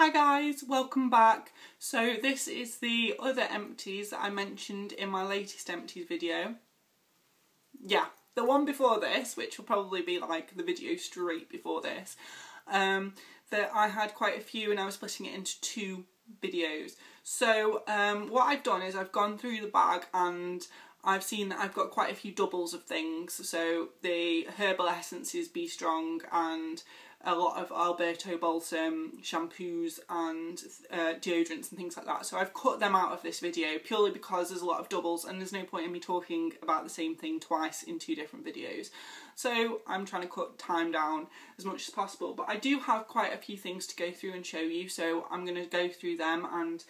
Hi guys, welcome back. So this is the other Empties that I mentioned in my latest Empties video. Yeah, the one before this, which will probably be like the video straight before this. That I had quite a few and I was splitting it into two videos. So what I've done is I've gone through the bag and I've seen that I've got quite a few doubles of things. So the Herbal Essences Be Strong and a lot of Alberto Balsam shampoos and deodorants and things like that. So I've cut them out of this video purely because there's a lot of doubles and there's no point in me talking about the same thing twice in two different videos. So I'm trying to cut time down as much as possible. But I do have quite a few things to go through and show you. So I'm going to go through them and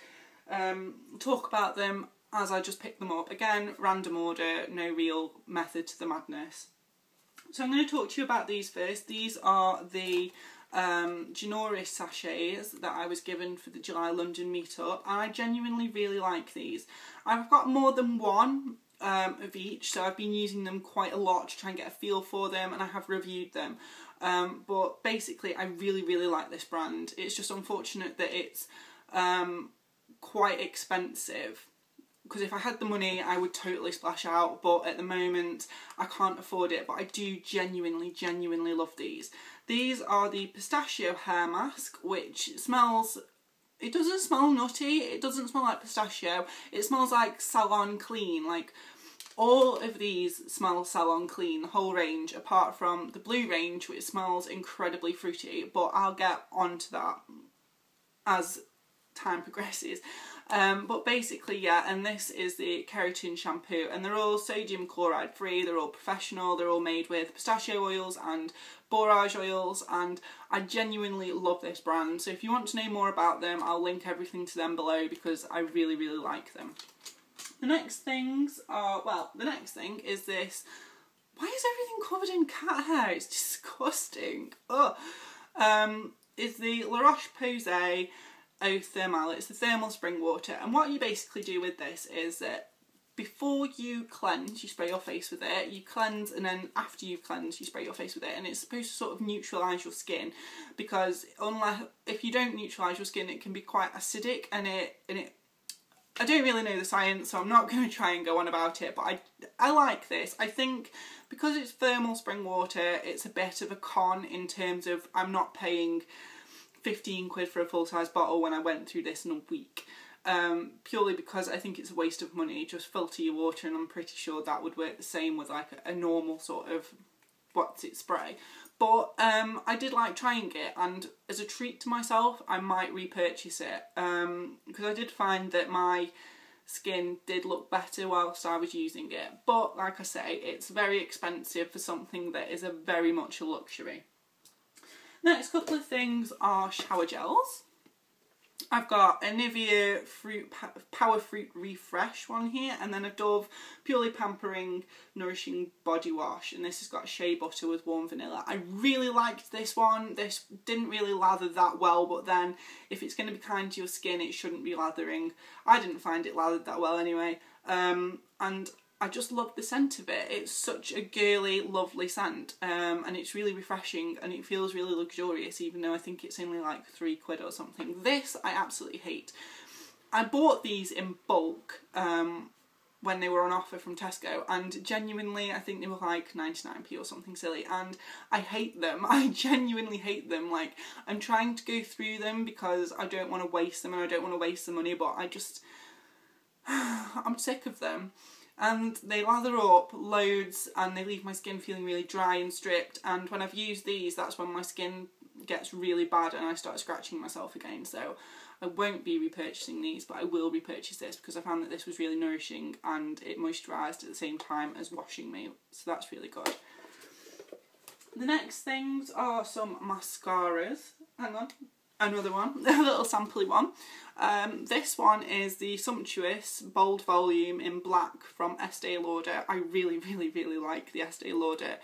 talk about them as I just pick them up. Again, random order, no real method to the madness. So I'm going to talk to you about these first. These are the Undressed sachets that I was given for the July London meetup, and I genuinely really like these. I've got more than one of each, so I've been using them quite a lot to try and get a feel for them, and I have reviewed them. But basically I really like this brand. It's just unfortunate that it's quite expensive, because if I had the money I would totally splash out, but at the moment I can't afford it. But I do genuinely love these. These are the pistachio hair mask, which smells, it doesn't smell nutty, it doesn't smell like pistachio, it smells like salon clean. Like all of these smell salon clean, the whole range, apart from the blue range which smells incredibly fruity, but I'll get onto that as time progresses. But basically, yeah, and this is the keratin shampoo, and they're all sodium chloride free, they're all professional, they're all made with pistachio oils and borage oils, and I genuinely love this brand. So if you want to know more about them, I'll link everything to them below because I really like them. The next things are, well, the next thing is this. Why is everything covered in cat hair? It's disgusting. Ugh. Is the La Roche-Posay Eau Thermale. It's the thermal spring water, and what you basically do with this is that before you cleanse you spray your face with it, you cleanse, and then after you've cleansed you spray your face with it, and it's supposed to sort of neutralise your skin, because unless, if you don't neutralise your skin it can be quite acidic, and I don't really know the science, so I'm not going to try and go on about it, but I like this. I think because it's thermal spring water it's a bit of a con in terms of I'm not paying 15 quid for a full-size bottle when I went through this in a week, purely because I think it's a waste of money. Just filter your water, and I'm pretty sure that would work the same with like a normal sort of spray. But I did like trying it, and as a treat to myself I might repurchase it, because I did find that my skin did look better whilst I was using it. But like I say, it's very expensive for something that is very much a luxury. Next couple of things are shower gels. I've got a Nivea Power Fruit Refresh one here, and then a Dove Purely Pampering Nourishing Body Wash, and this has got shea butter with warm vanilla. I really liked this one. This didn't really lather that well, but then if it's going to be kind to your skin it shouldn't be lathering. I didn't find it lathered that well anyway, and I just love the scent of it. It's such a girly, lovely scent, and it's really refreshing, and it feels really luxurious, even though I think it's only like 3 quid or something. This I absolutely hate. I bought these in bulk when they were on offer from Tesco, and genuinely I think they were like 99p or something silly, and I hate them. I genuinely hate them. Like, I'm trying to go through them because I don't want to waste them and I don't want to waste the money, but I just I'm sick of them. And they lather up loads and they leave my skin feeling really dry and stripped, and when I've used these that's when my skin gets really bad and I start scratching myself again. So I won't be repurchasing these, but I will repurchase this because I found that this was really nourishing and it moisturised at the same time as washing me, so that's really good. The next things are some mascaras. Hang on. Another one, a little sampley one. This one is the Sumptuous Bold Volume in Black from Estee Lauder. I really like the Estee Lauder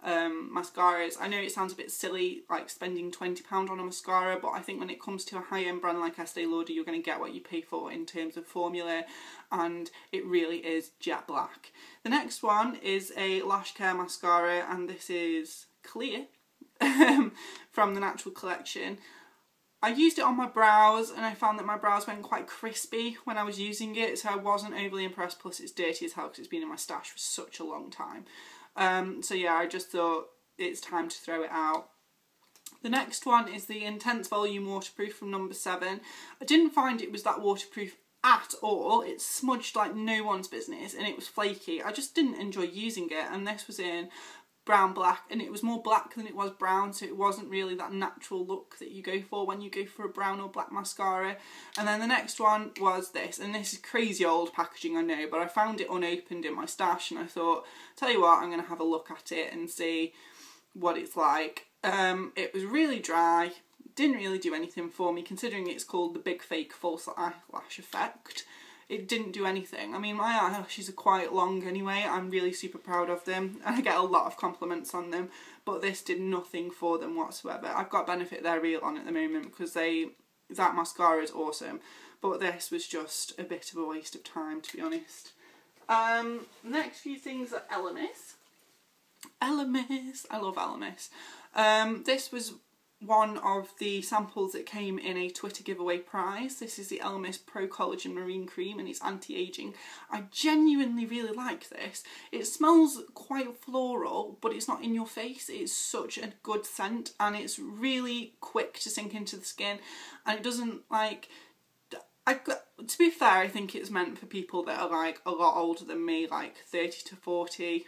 mascaras. I know it sounds a bit silly, like spending £20 on a mascara, but I think when it comes to a high-end brand like Estee Lauder, you're going to get what you pay for in terms of formula, and it really is jet black. The next one is a Lash Care mascara, and this is Clear from the Natural Collection. I used it on my brows and I found that my brows went quite crispy when I was using it, so I wasn't overly impressed. Plus it's dirty as hell because it's been in my stash for such a long time. So yeah, I just thought it's time to throw it out. The next one is the Intense Volume Waterproof from No. 7. I didn't find it was that waterproof at all. It smudged like no one's business and it was flaky. I just didn't enjoy using it, and this was in brown black, and it was more black than it was brown, so it wasn't really that natural look that you go for when you go for a brown or black mascara. And then the next one was this, and this is crazy old packaging, I know, but I found it unopened in my stash and I thought, tell you what, I'm going to have a look at it and see what it's like. It was really dry, didn't really do anything for me considering it's called the Big Fake False Eyelash Effect. It didn't do anything. I mean, my eyelashes are quite long anyway. I'm really super proud of them and I get a lot of compliments on them, but this did nothing for them whatsoever. I've got Benefit They're Real on at the moment because that mascara is awesome, but this was just a bit of a waste of time, to be honest. Next few things are Elemis. Elemis, I love Elemis. This was one of the samples that came in a Twitter giveaway prize. This is the Elemis Pro Collagen Marine Cream and it's anti-aging. I genuinely really like this. It smells quite floral, but it's not in your face. It's such a good scent and it's really quick to sink into the skin, and it doesn't like... to be fair, I think it's meant for people that are like a lot older than me, like 30 to 40,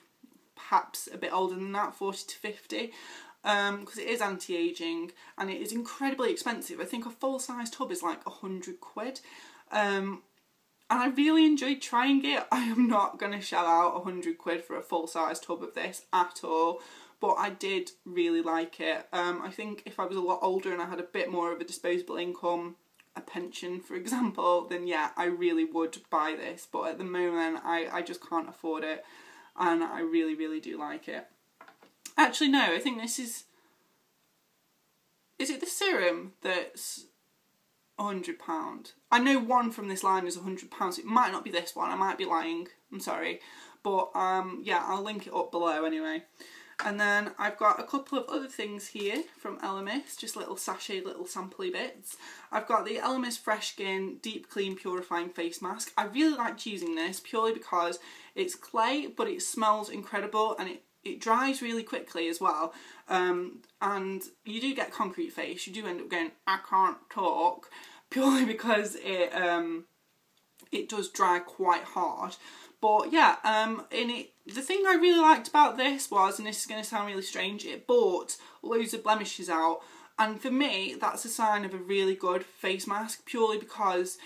perhaps a bit older than that, 40 to 50. Because it is anti-aging and it is incredibly expensive. I think a full-size tub is like 100 quid. And I really enjoyed trying it. I am not going to shell out 100 quid for a full-size tub of this at all, but I did really like it. I think if I was a lot older and I had a bit more of a disposable income, a pension for example, then yeah, I really would buy this. But at the moment I just can't afford it and I really do like it. Actually, no, I think this is it the Serum that's £100? I know one from this line is £100, it might not be this one, I might be lying, I'm sorry. But yeah, I'll link it up below anyway. And then I've got a couple of other things here from Elemis, just little sachet, little sampley bits. I've got the Elemis Fresh Skin Deep Clean Purifying Face Mask. I really liked using this purely because it's clay, but it smells incredible and it dries really quickly as well, and you do get concrete face. You do end up going, I can't talk, purely because it does dry quite hard. But yeah, the thing I really liked about this was, and this is going to sound really strange, it brought loads of blemishes out, and for me that's a sign of a really good face mask, purely because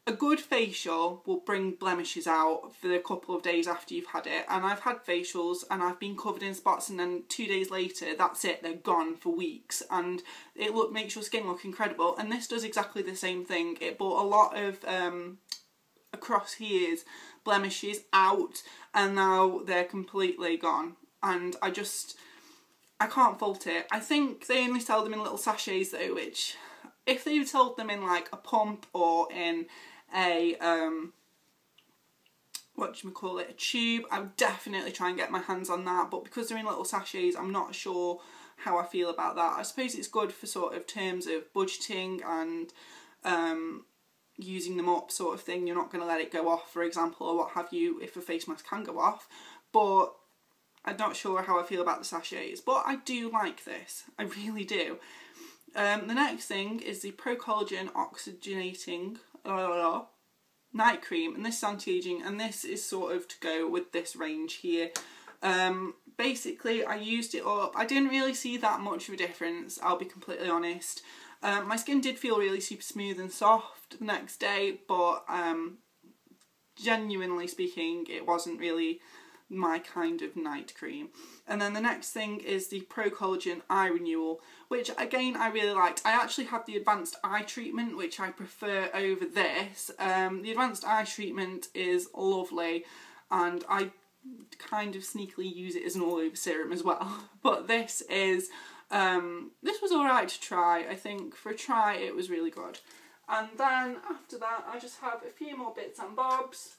a good facial will bring blemishes out for a couple of days after you've had it. And I've had facials and I've been covered in spots and then 2 days later, that's it, they're gone for weeks. And it makes your skin look incredible. And this does exactly the same thing. It brought a lot of across here's blemishes out and now they're completely gone. And I can't fault it. I think they only sell them in little sachets though, which if they sold them in like a pump or in a a tube, I would definitely try and get my hands on that, but because they're in little sachets, I'm not sure how I feel about that. I suppose it's good for sort of terms of budgeting and using them up sort of thing. You're not going to let it go off, for example, or what have you, if a face mask can go off, but I'm not sure how I feel about the sachets. But I do like this, I really do. The next thing is the Pro Collagen Oxygenating Night Cream, and this is anti-aging, and this is sort of to go with this range here. Basically, I used it up. I didn't really see that much of a difference, I'll be completely honest. My skin did feel really super smooth and soft the next day, but genuinely speaking, it wasn't really my kind of night cream. And then the next thing is the Pro Collagen Eye Renewal, which again I really liked. I actually have the Advanced Eye Treatment, which I prefer over this. The Advanced Eye Treatment is lovely and I kind of sneakily use it as an all-over serum as well. But this is this was alright to try. I think for a try it was really good. And then after that I just have a few more bits and bobs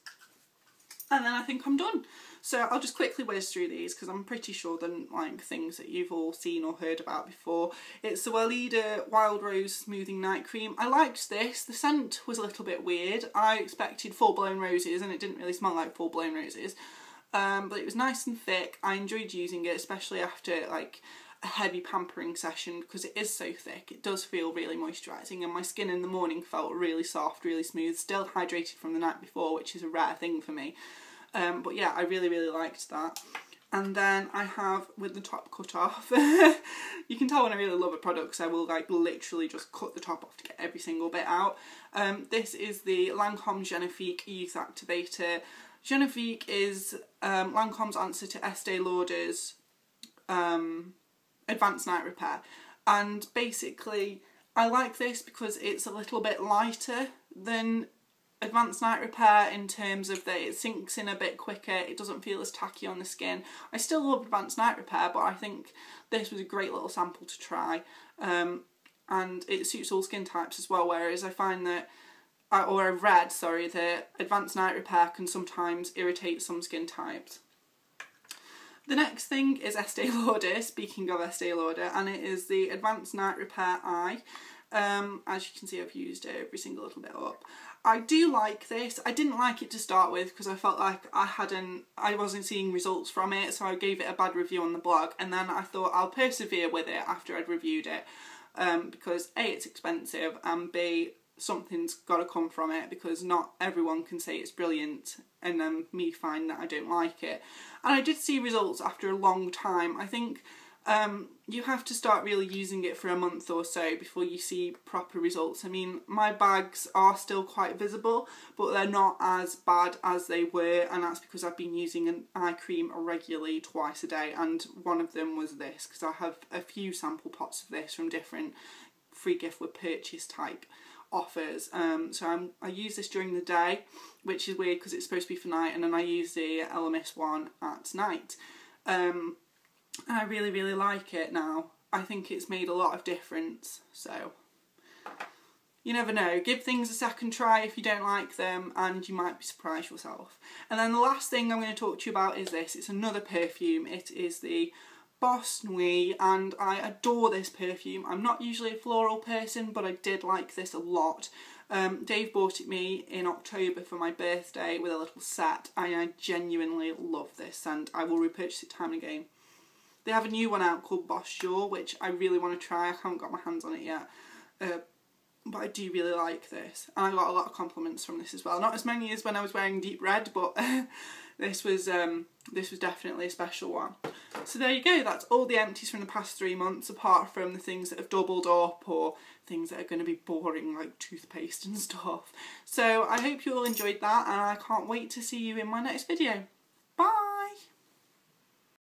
and then I think I'm done. So I'll just quickly whiz through these because I'm pretty sure they're like things that you've all seen or heard about before. It's the Lauder Wild Rose Smoothing Night Cream. I liked this. The scent was a little bit weird. I expected full-blown roses and it didn't really smell like full-blown roses. But it was nice and thick. I enjoyed using it, especially after like a heavy pampering session, because it is so thick. It does feel really moisturising, and my skin in the morning felt really soft, really smooth, still hydrated from the night before, which is a rare thing for me. But yeah, I really liked that. And then I have, with the top cut off, you can tell when I really love a product because I will like literally just cut the top off to get every single bit out. This is the Lancome Genifique Youth Activator. Genifique is Lancome's answer to Estee Lauder's Advanced Night Repair. And basically I like this because it's a little bit lighter than Advanced Night Repair in terms of that it sinks in a bit quicker, it doesn't feel as tacky on the skin. I still love Advanced Night Repair, but I think this was a great little sample to try. And it suits all skin types as well, whereas I find that, or I've read, sorry, that Advanced Night Repair can sometimes irritate some skin types. The next thing is Estee Lauder, speaking of Estee Lauder, and it is the Advanced Night Repair Eye. As you can see, I've used every single little bit up. I do like this. I didn't like it to start with because I felt like I wasn't seeing results from it, so I gave it a bad review on the blog, and then I thought I'll persevere with it after I'd reviewed it, because A, it's expensive, and B, something's got to come from it, because not everyone can say it's brilliant and then me find that I don't like it. And I did see results after a long time. I think you have to start really using it for a month or so before you see proper results. I mean, my bags are still quite visible, but they're not as bad as they were, and that's because I've been using an eye cream regularly twice a day, and one of them was this, because I have a few sample pots of this from different free gift with purchase type offers. So I use this during the day, which is weird because it's supposed to be for night, and then I use the LMS one at night. I really like it now. I think it's made a lot of difference, so you never know. Give things a second try if you don't like them, and you might be surprised yourself. And then the last thing I'm going to talk to you about is this. It's another perfume. It is the Boss Nude, and I adore this perfume. I'm not usually a floral person, but I did like this a lot. Dave bought it me in October for my birthday with a little set, and I genuinely love this scent. I will repurchase it time and again. They have a new one out called Bourjois, which I really want to try. I haven't got my hands on it yet, but I do really like this. And I got a lot of compliments from this as well. Not as many as when I was wearing deep red, but this was definitely a special one. So there you go. That's all the empties from the past 3 months, apart from the things that have doubled up or things that are going to be boring like toothpaste and stuff. So I hope you all enjoyed that, and I can't wait to see you in my next video.